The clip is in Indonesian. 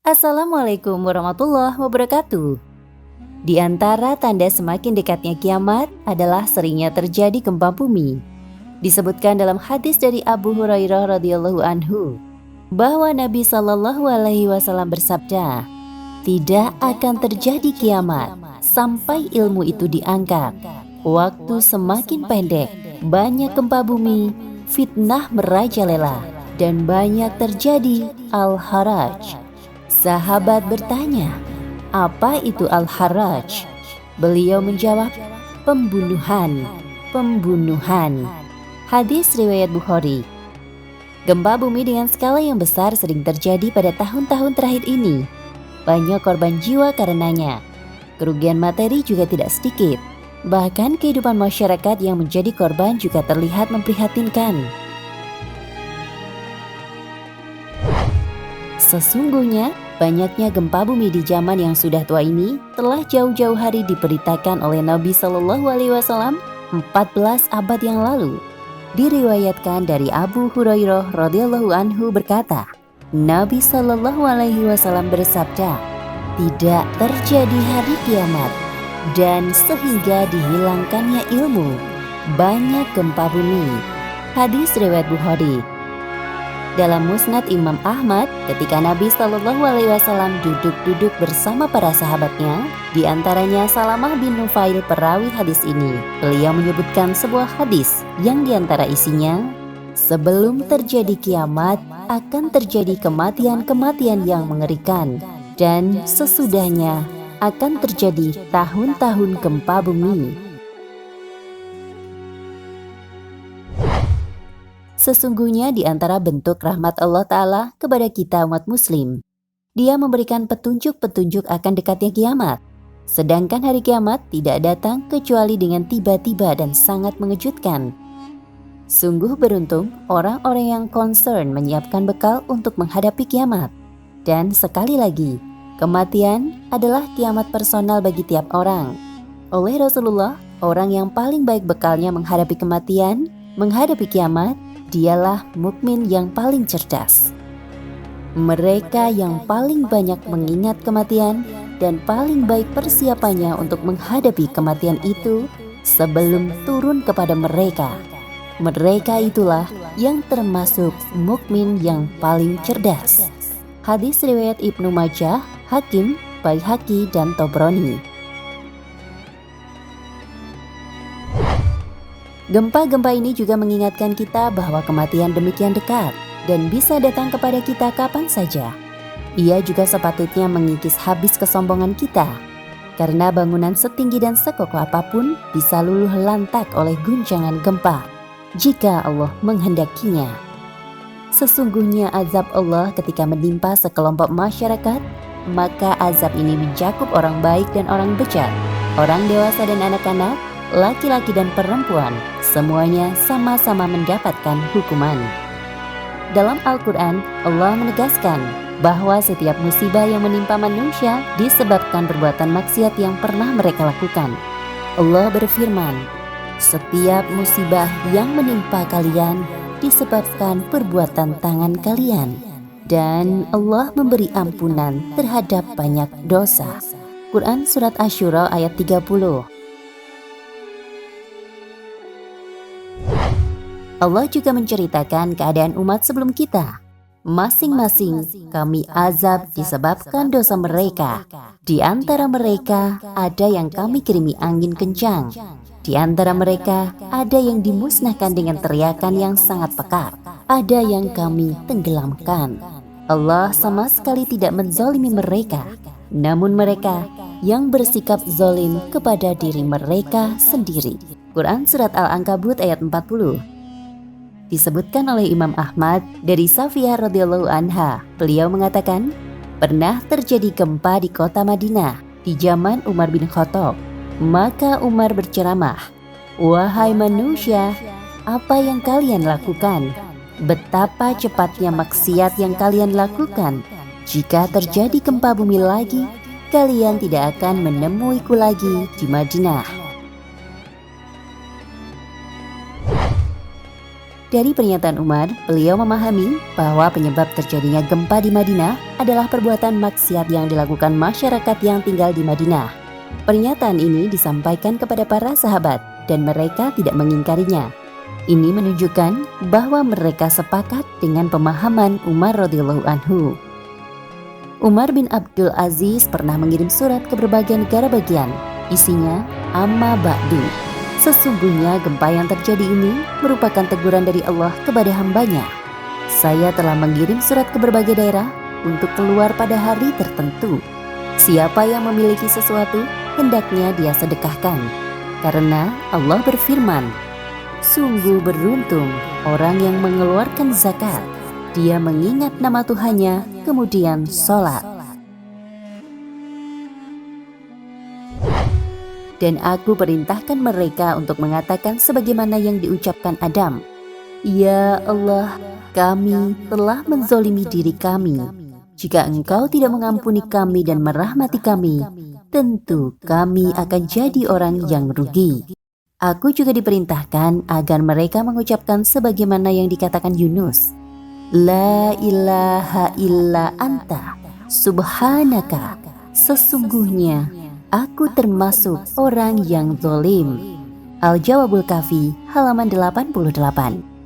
Assalamualaikum warahmatullahi wabarakatuh. Di antara tanda semakin dekatnya kiamat adalah seringnya terjadi gempa bumi. Disebutkan dalam hadis dari Abu Hurairah radhiyallahu anhu bahwa Nabi Shallallahu alaihi wasallam bersabda, "Tidak akan terjadi kiamat sampai ilmu itu diangkat. Waktu semakin pendek, banyak gempa bumi, fitnah merajalela, dan banyak terjadi al-haraj." Sahabat bertanya, "Apa itu al-haraj?" Beliau menjawab, "Pembunuhan. Hadis riwayat Bukhari. Gempa bumi dengan skala yang besar sering terjadi pada tahun-tahun terakhir ini. Banyak korban jiwa karenanya. Kerugian materi juga tidak sedikit. Bahkan kehidupan masyarakat yang menjadi korban juga terlihat memprihatinkan. Sesungguhnya, banyaknya gempa bumi di zaman yang sudah tua ini telah jauh-jauh hari diberitakan oleh Nabi Shallallahu alaihi wasallam 14 abad yang lalu. Diriwayatkan dari Abu Hurairah radhiyallahu anhu berkata, Nabi Shallallahu alaihi wasallam bersabda, "Tidak terjadi hari kiamat dan sehingga dihilangkannya ilmu, banyak gempa bumi." Hadis riwayat Bukhari. Dalam Musnad Imam Ahmad, ketika Nabi Shallallahu alaihi wasallam duduk-duduk bersama para sahabatnya, di antaranya Salamah bin Nufail perawi hadis ini, beliau menyebutkan sebuah hadis yang di antara isinya, "Sebelum terjadi kiamat akan terjadi kematian-kematian yang mengerikan, dan sesudahnya akan terjadi tahun-tahun gempa bumi." Sesungguhnya di antara bentuk rahmat Allah Ta'ala kepada kita umat muslim, Dia memberikan petunjuk-petunjuk akan dekatnya kiamat. Sedangkan hari kiamat tidak datang kecuali dengan tiba-tiba dan sangat mengejutkan. Sungguh beruntung orang-orang yang concern menyiapkan bekal untuk menghadapi kiamat. Dan sekali lagi, kematian adalah kiamat personal bagi tiap orang. Oleh Rasulullah, orang yang paling baik bekalnya menghadapi kematian, menghadapi kiamat, dialah mukmin yang paling cerdas. Mereka yang paling banyak mengingat kematian dan paling baik persiapannya untuk menghadapi kematian itu sebelum turun kepada mereka. Mereka itulah yang termasuk mukmin yang paling cerdas. Hadis riwayat Ibnu Majah, Hakim, Baihaqi, dan Tobroni. Gempa-gempa ini juga mengingatkan kita bahwa kematian demikian dekat dan bisa datang kepada kita kapan saja. Ia juga sepatutnya mengikis habis kesombongan kita, karena bangunan setinggi dan sekokoh apapun bisa luluh lantak oleh guncangan gempa jika Allah menghendakinya. Sesungguhnya azab Allah ketika menimpa sekelompok masyarakat, maka azab ini mencakup orang baik dan orang bejat, orang dewasa dan anak-anak, laki-laki dan perempuan, semuanya sama-sama mendapatkan hukuman. Dalam Al-Quran, Allah menegaskan bahwa setiap musibah yang menimpa manusia disebabkan perbuatan maksiat yang pernah mereka lakukan. Allah berfirman, "Setiap musibah yang menimpa kalian disebabkan perbuatan tangan kalian, dan Allah memberi ampunan terhadap banyak dosa." Quran Surat Asy-Syura ayat 30. Allah juga menceritakan keadaan umat sebelum kita. Masing-masing kami azab disebabkan dosa mereka. Di antara mereka ada yang kami kirimi angin kencang. Di antara mereka ada yang dimusnahkan dengan teriakan yang sangat pekat. Ada yang kami tenggelamkan. Allah sama sekali tidak menzalimi mereka. Namun mereka yang bersikap zalim kepada diri mereka sendiri. Quran Surat Al-Ankabut ayat 40. Disebutkan oleh Imam Ahmad dari Safiyah radhiyallahu anha, beliau mengatakan, pernah terjadi gempa di kota Madinah di zaman Umar bin Khattab. Maka Umar berceramah, "Wahai manusia, apa yang kalian lakukan? Betapa cepatnya maksiat yang kalian lakukan. Jika terjadi gempa bumi lagi, kalian tidak akan menemuiku lagi di Madinah." Dari pernyataan Umar, beliau memahami bahwa penyebab terjadinya gempa di Madinah adalah perbuatan maksiat yang dilakukan masyarakat yang tinggal di Madinah. Pernyataan ini disampaikan kepada para sahabat dan mereka tidak mengingkarinya. Ini menunjukkan bahwa mereka sepakat dengan pemahaman Umar radhiyallahu anhu. Umar bin Abdul Aziz pernah mengirim surat ke berbagai negara bagian. Isinya, amma ba'du. Sesungguhnya gempa yang terjadi ini merupakan teguran dari Allah kepada hambanya. Saya telah mengirim surat ke berbagai daerah untuk keluar pada hari tertentu. Siapa yang memiliki sesuatu, hendaknya dia sedekahkan. Karena Allah berfirman, sungguh beruntung orang yang mengeluarkan zakat. Dia mengingat nama Tuhannya, kemudian sholat. Dan aku perintahkan mereka untuk mengatakan sebagaimana yang diucapkan Adam. Ya Allah, kami telah menzolimi diri kami. Jika Engkau tidak mengampuni kami dan merahmati kami, tentu kami akan jadi orang yang rugi. Aku juga diperintahkan agar mereka mengucapkan sebagaimana yang dikatakan Yunus. La ilaha illa anta, subhanaka, sesungguhnya aku termasuk orang yang zalim. Al-Jawabul Kafi, halaman 88.